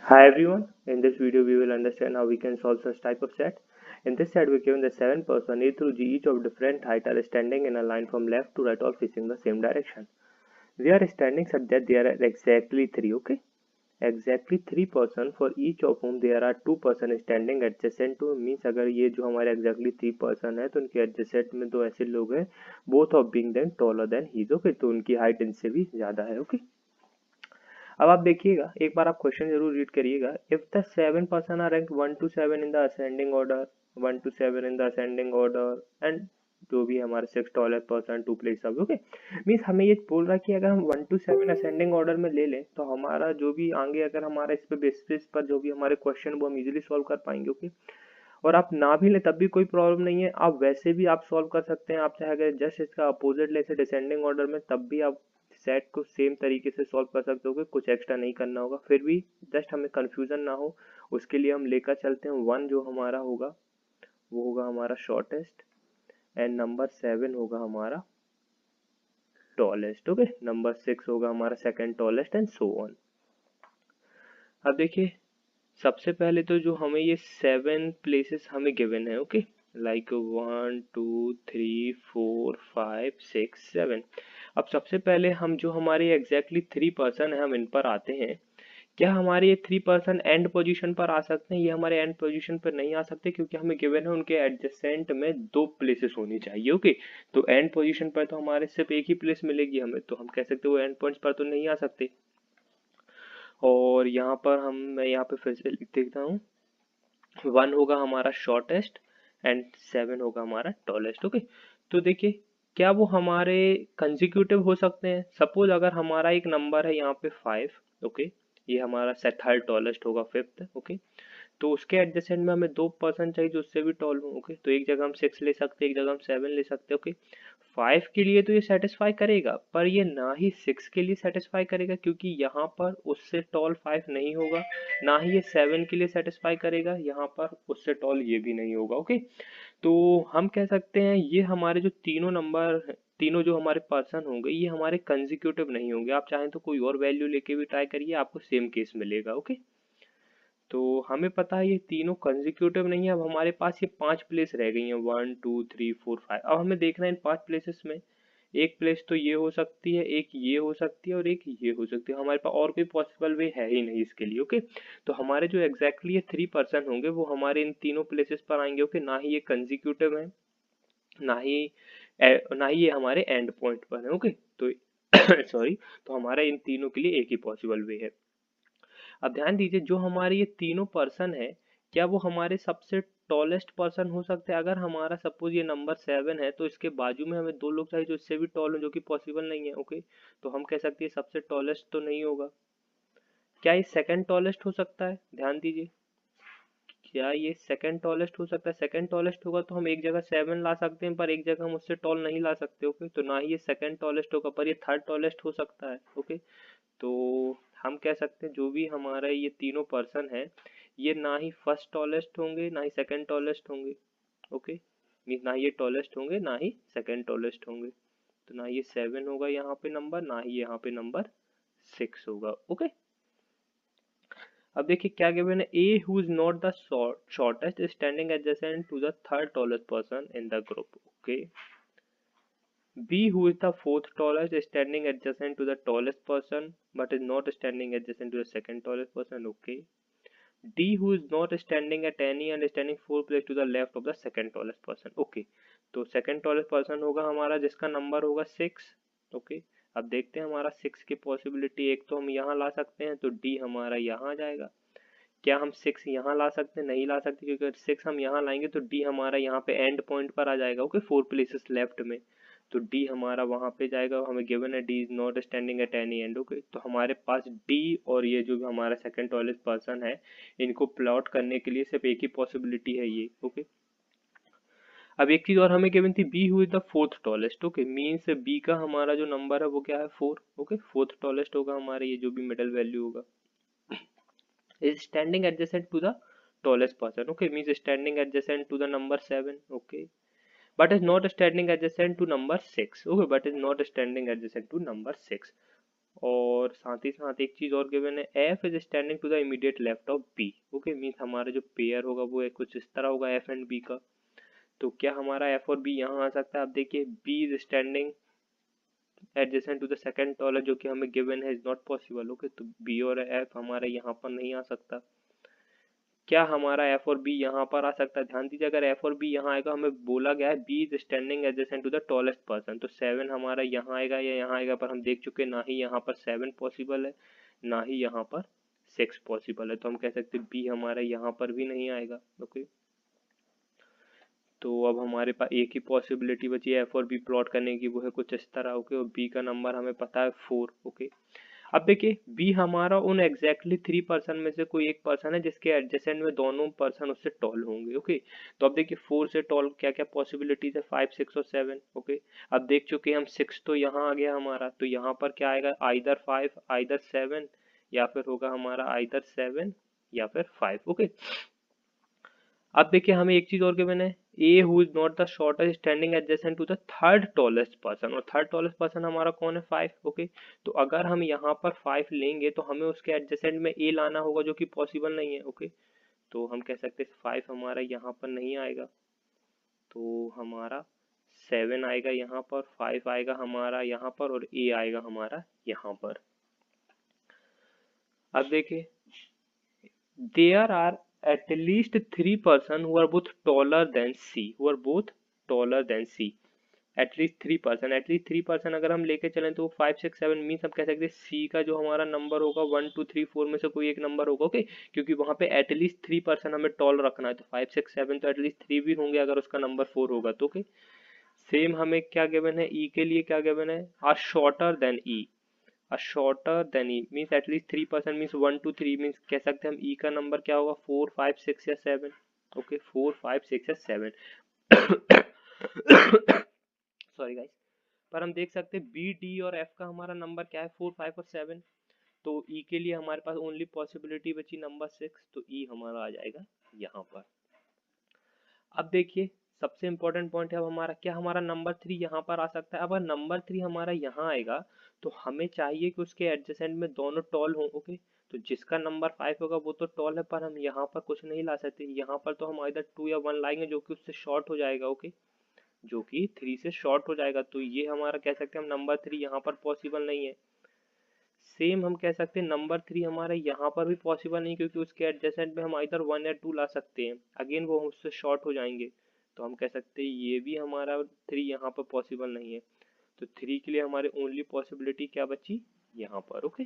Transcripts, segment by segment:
Hi everyone, in this video we will understand how we can solve such type of set. In this set we given the 7 person A through G each of different height are standing in a line from left to right all facing the same direction. They are standing such that there are exactly 3, okay? Exactly 3 person for each of whom there are 2 person standing adjacent to means अगर ये जो हमारे exactly 3 person है तो उनके adjacent में दो ऐसे लोग हैं both of being then taller than he is, okay? तो उनकी height इनसे भी ज़्यादा है, okay? अब आप देखिएगा एक बार आप क्वेश्चन जरूर रीड करिएगा if the 7 person are ranked 1 to 7 in the ascending order 1 to 7 in the ascending order and जो भी हमारे 6 टॉलेस्ट पर्सन 2 प्लेस अब ओके मींस हमें ये बोल रहा है कि अगर हम 1 to 7 असेंडिंग ऑर्डर में ले लें तो हमारा जो भी आगे अगर हमारा इस पे बेसिस पर जो भी हमारे क्वेश्चन वो हम इजीली सॉल्व कर पाएंगे ओके और आप ना भी लें तब भी कोई प्रॉब्लम नहीं है आप वैसे भी आप सॉल्व कर सकते हैं आप चाहे अगर जस्ट इसका अपोजिट ले से डिसेंडिंग ऑर्डर में तब भी आप सेट को सेम तरीके से सॉल्व कर सकते हो कुछ एक्स्ट्रा नहीं करना होगा फिर भी जस्ट हमें कंफ्यूजन ना हो उसके लिए हम लेकर चलते हैं 1 जो हमारा होगा वो होगा हमारा शॉर्टेस्ट एंड नंबर 7 होगा हमारा टॉलेस्ट ओके नंबर 6 होगा हमारा second tallest and so on. अब देखिए सबसे पहले तो जो हमें ये 7 प्लेसेस हमें गिवन है ओके लाइक 1 2 3 4 5 6 7। अब सबसे पहले हम जो हमारे एग्जैक्टली 3 पर्सन है हम इन पर आते हैं। क्या हमारे ये 3 पर्सन एंड पोजीशन पर आ सकते हैं? ये हमारे एंड पोजीशन पर नहीं आ सकते क्योंकि हमें गिवन है उनके एडजेसेंट में 2 प्लेसेस होनी चाहिए ओके तो एंड पोजीशन पर तो हमारे सिर्फ एक ही प्लेस मिलेगी हमें तो हम कह सकते हैं वो एंड पॉइंट्स पर तो नहीं आ सकते। और यहाँ पर मैं यहाँ पे फिर से लिख देता हूँ 1 होगा हमारा शॉर्टेस्ट एंड 7 होगा हमारा टॉलेस्ट ओके तो देखिए क्या वो हमारे कंजिक्यूटिव हो सकते हैं? सपोज अगर हमारा एक नंबर है यहाँ पे 5 ओके ये हमारा थर्ड टॉलेस्ट होगा 5th ओके तो उसके एडजेसेंट में हमें 2 पर्सन चाहिए जो उससे भी टॉल हो ओके तो एक जगह हम 6 ले सकते हैं एक जगह हम 7 ले सकते हैं ओके 5 के लिए तो ये सेटिस्फाई करेगा पर ये ना ही 6 के लिए सेटिस्फाई करेगा क्योंकि यहाँ पर उससे टॉल 5 नहीं होगा ना ही ये 7 के लिए सेटिस्फाई करेगा यहाँ पर उससे टॉल ये भी नहीं होगा ओके तो हम कह सकते हैं ये हमारे जो तीनों नंबर तीनों जो हमारे पर्सन होंगे ये हमारे कंजिक्यूटिव नहीं होंगे आप चाहें तो कोई और वैल्यू लेके भी ट्राई करिए आपको सेम केस मिलेगा ओके तो हमें पता है ये तीनों कंजिक्यूटिव नहीं है अब हमारे पास ये 5 प्लेस रह गई हैं 1 2 3 4 5 अब हमें देखना है इन 5 प्लेसेस में एक प्लेस तो ये हो सकती है एक ये हो सकती है और एक ये हो सकती है हमारे पास और कोई पॉसिबल वे है ही नहीं इसके लिए ओके तो हमारे जो एग्जैक्टली ये 3 पर्सन होंगे वो हमारे इन तीनों प्लेसेस पर आएंगे ओके ना ही ये कंजिक्यूटिव है ना ही ये हमारे एंड पॉइंट पर है ओके तो सॉरी तो हमारा इन तीनों के लिए एक ही पॉसिबल वे है। अब ध्यान दीजिए जो हमारे ये तीनों पर्सन है क्या वो हमारे सबसे टॉलेस्ट पर्सन हो सकते हैं? अगर हमारा सपोज ये नंबर 7 है तो इसके बाजू में हमें 2 लोग चाहिए जो इससे भी टॉल हो जो कि पॉसिबल नहीं है ओके तो हम कह सकते हैं सबसे टॉलेस्ट तो नहीं होगा। क्या ये सेकंड टॉलेस्ट हो सकता है? ध्यान दीजिए क्या ये सेकंड टॉलेस्ट हो सकता है? सेकंड टॉलेस्ट होगा तो हम एक जगह 7 ला सकते हैं पर एक जगह हम उससे टॉल नहीं ला सकते ओके तो ना ही ये सेकंड टॉलेस्ट होगा पर ये थर्ड टॉलेस्ट हो सकता है ओके तो हम कह सकते हैं जो भी हमारा ये तीनों पर्सन है ये ना ही फर्स्ट टॉलेस्ट होंगे ना ही सेकंड टॉलेस्ट होंगे ओके मीन्स ना ही ये टॉलेस्ट होंगे ना ही सेकंड टॉलेस्ट होंगे तो ना ये 7 होगा यहाँ पे नंबर ना ही यहाँ पे नंबर 6 होगा ओके। अब देखिए क्या गिवन है A who is not the shortest standing adjacent to the third tallest person in the group okay B who is the fourth tallest is standing adjacent to the tallest person but is not standing adjacent to the second tallest person okay D who is not standing at any and standing 4 place to the left of the second tallest person okay तो second tallest person होगा हमारा जिसका number होगा 6 okay अब देखते हैं हमारा 6 की पॉसिबिलिटी एक तो हम यहाँ ला सकते हैं तो D हमारा यहाँ आ जाएगा। क्या हम 6 यहाँ ला सकते हैं? नहीं ला सकते क्योंकि अगर 6 हम यहाँ लाएंगे तो D हमारा यहाँ पे एंड पॉइंट पर आ जाएगा ओके 4 प्लेसेस लेफ्ट में तो D हमारा वहां पे जाएगा हमें गिवन है D is not standing at any and okay तो हमारे पास D और ये जो भी हमारा सेकंड टॉलेस्ट पर्सन है इनको प्लॉट करने के लिए सिर्फ एक ही पॉसिबिलिटी है ये ओके। अब एक चीज और हमें गिवन थी B who is the fourth tallest okay means B का हमारा जो नंबर है वो क्या है 4 ओके फोर्थ टॉलेस्ट होगा हमारे ये जो भी मिडिल वैल्यू होगा is standing adjacent to the tallest person okay means standing adjacent to the number 7 okay but is not standing adjacent to number 6 okay but is not standing adjacent to number 6 और साथ ही साथ एक चीज और given है, F is standing to the immediate left of B. Okay, means हमारा जो pair होगा वो कुछ इस तरह होगा एफ एंड बी का। तो क्या हमारा एफ और बी यहाँ आ सकता है? आप देखिए, B is standing adjacent to the second taller जो कि हमें गिवन है, इज नॉट पॉसिबल। ओके, तो बी और एफ हमारे यहाँ पर नहीं आ सकता। क्या हमारा एफ और बी यहाँ पर आ सकता है? ध्यान दीजिए, अगर एफ और बी यहाँ आएगा, हमें बोला गया है B is standing adjacent to the tallest person, तो 7 हमारा यहाँ आएगा या यहाँ आएगा, पर हम देख चुके हैं ना ही यहाँ पर 7 पॉसिबल है ना ही यहाँ पर 6 पॉसिबल है, तो हम कह सकते हैं बी हमारा यहाँ पर भी नहीं आएगा। ओके, तो अब हमारे पास एक ही पॉसिबिलिटी बची है एफ और बी प्लॉट करने की, वो है कुछ इस तरह। ओके, और बी का नंबर हमें पता है 4। ओके, अब देखिए बी हमारा उन एग्जैक्टली 3 पर्सन में से कोई एक पर्सन है जिसके एडजेसेंट में दोनों पर्सन उससे टॉल होंगे। ओके, तो अब देखिए 4 से टॉल क्या क्या पॉसिबिलिटीज है, 5, 6 और 7। ओके, अब देख चुके हैं हम 6 तो यहाँ आ गया हमारा, तो यहाँ पर क्या आएगा, आइदर 5 आइदर 7, या फिर होगा हमारा आइदर 7 या फिर 5। ओके, अब देखिए हमें एक चीज और गिवन है, A who is not the shortest standing adjacent to the third tallest person, और थर्ड टॉलेस्ट पर्सन हमारा कौन है, 5। ओके, तो अगर हम यहाँ पर 5 लेंगे तो हमें उसके एडजेसेंट में ए लाना होगा जो कि पॉसिबल नहीं है। ओके, तो हम कह सकते हैं 5 हमारा यहाँ पर नहीं आएगा, तो हमारा 7 आएगा यहाँ पर, 5 आएगा हमारा यहाँ पर, और ए आएगा हमारा यहाँ पर। अब देखिए there are at least 3 person who are both taller than C, who are both taller than C, at least 3 person, at least 3 person अगर हम लेके चलें तो 5, 6, 7 मीन्स हम कह सकते हैं सी का जो हमारा नंबर होगा 1, 2, 3, 4 में से कोई एक नंबर होगा। ओके, क्योंकि वहां पे एटलीस्ट 3 पर्सन हमें टॉल रखना है, तो 5, 6, 7 तो एटलीस्ट 3 भी होंगे अगर उसका नंबर 4 होगा तो। ओके, सेम हमें क्या गिवन है, ई के लिए क्या गिवन है, R shorter than E, a shorter than e means at least 3% means 1 to 3 means कह सकते हैं हम e का नंबर क्या होगा, 4, 5, 6 या 7। ओके, 4, 5, 6 या 7। सॉरी गाइस, पर हम देख सकते हैं बी, डी और एफ का हमारा नंबर क्या है, 4, 5 और 7। तो ई के लिए हमारे पास ओनली पॉसिबिलिटी बची नंबर 6, तो ई हमारा आ जाएगा यहाँ पर। अब देखिए सबसे इंपॉर्टेंट पॉइंट है अब हमारा, क्या हमारा नंबर 3 यहाँ पर आ सकता है? अब नंबर 3 हमारा यहाँ आएगा तो हमें चाहिए कि उसके एडजेसेंट में दोनों टॉल हों। ओके, तो जिसका नंबर 5 होगा वो तो टॉल है, पर हम यहाँ पर कुछ नहीं ला सकते, यहाँ पर तो हम इधर 2 या 1 लाएंगे जो कि उससे शॉर्ट हो जाएगा। ओके, जो कि 3 से शॉर्ट हो जाएगा, तो ये हमारा कह सकते हैं हम नंबर 3 यहाँ पर पॉसिबल नहीं है। सेम हम कह सकते हैं नंबर 3 हमारे यहाँ पर भी पॉसिबल नहीं, क्योंकि उसके एडजेसेंट में हम इधर 1 या 2 ला सकते हैं, अगेन वो उससे शॉर्ट हो जाएंगे, तो हम कह सकते हैं ये भी हमारा 3 यहाँ पर पॉसिबल नहीं है। तो 3 के लिए हमारी ओनली पॉसिबिलिटी क्या बची, यहाँ पर। ओके,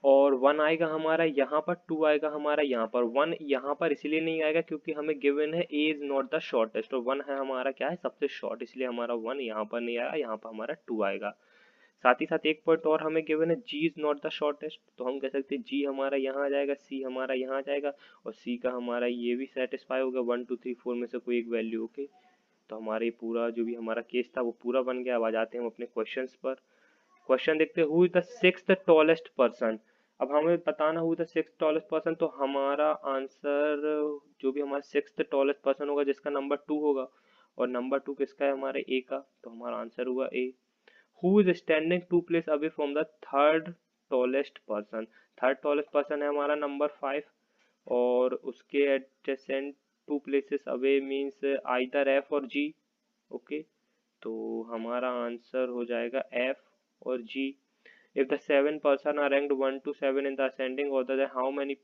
और 1 आएगा हमारा यहाँ पर, 2 आएगा हमारा यहाँ पर। 1 यहाँ पर इसलिए नहीं आएगा क्योंकि हमें गिवन है ए इज नॉट द शॉर्टेस्ट, और 1 है हमारा क्या है, सबसे शॉर्ट, इसलिए हमारा 1 यहाँ पर नहीं आएगा, यहाँ पर हमारा 2 आएगा। साथ ही साथ एक पॉइंट और हमें गिवन है, जी इज नॉट द शॉर्टेस्ट, तो हम कह सकते हैं जी हमारा यहाँ आ जाएगा, सी हमारा यहाँ आ जाएगा, और सी का हमारा ये भी सेटिस्फाई होगा, 1, 2, 3, 4 में से कोई एक वैल्यू। ओके, तो हमारे पूरा जो भी हमारा केस था वो पूरा बन गया। अब आ जाते हैं हम अपने क्वेश्चंस पर। क्वेश्चन देखते हैं, who is the 6th tallest person. अब हमें बताना who the 6th tallest person, तो हमारा आंसर जो भी हमारा 6th टॉलेस्ट पर्सन होगा जिसका नंबर 2 होगा, और नंबर 2 किसका है, हमारे ए का, तो हमारा आंसर हुआ ए। Who is standing 2 place away from the third tallest person? Third tallest person है हमारा नंबर 5, और उसके adjacent 2 places away means either F और G। ओके, तो हमारा आंसर हो जाएगा F और G। If the 7 person are ranked 1 to 7 in the ascending order, then how many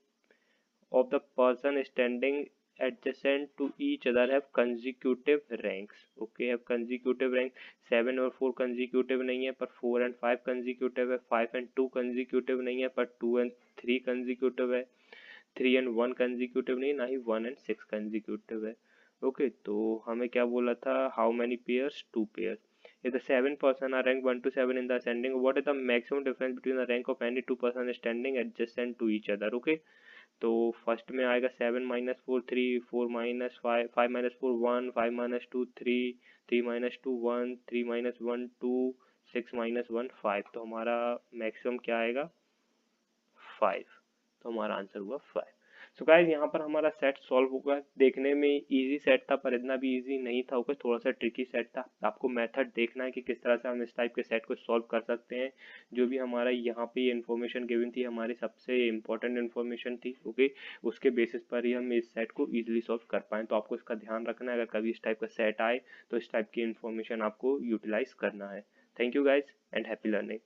of the person standing adjacent to each other have consecutive ranks? Okay, have consecutive rank। 7 और 4 consecutive नहीं है, पर 4 and 5 consecutive है, 5 and 2 consecutive नहीं है, पर 2 and 3 consecutive है, 3 and 1 consecutive नहीं, ना ही 1 and 6 consecutive है। ओके, तो हमें क्या बोला था, how many pairs, 2 pairs। If the 7 person are ranked 1 to 7 in the ascending, what is the maximum difference between the rank of any 2 person standing adjacent to each other? Okay, तो first में आएगा 7 minus 4 3, 4 minus 5, 5 minus 4 1, 5 minus 2 3, 3 minus 2 1, 3 minus 1 2, 6 minus 1 5, तो हमारा maximum क्या आएगा, 5, तो हमारा answer हुआ 5। सो गाइस यहाँ पर हमारा सेट सॉल्व होगा। देखने में इजी सेट था पर इतना भी इजी नहीं था, ओके, थोड़ा सा ट्रिकी सेट था। आपको मेथड देखना है कि किस तरह से हम इस टाइप के सेट को सॉल्व कर सकते हैं। जो भी हमारा यहाँ पे इन्फॉर्मेशन गिवन थी, हमारी सबसे इंपॉर्टेंट इन्फॉर्मेशन थी, ओके, उसके बेसिस पर ही हम इस सेट को इजीली सॉल्व कर पाएँ। तो आपको इसका ध्यान रखना है, अगर कभी इस टाइप का सेट आए तो इस टाइप की इन्फॉर्मेशन आपको यूटिलाइज करना है। Thank you guys and happy learning.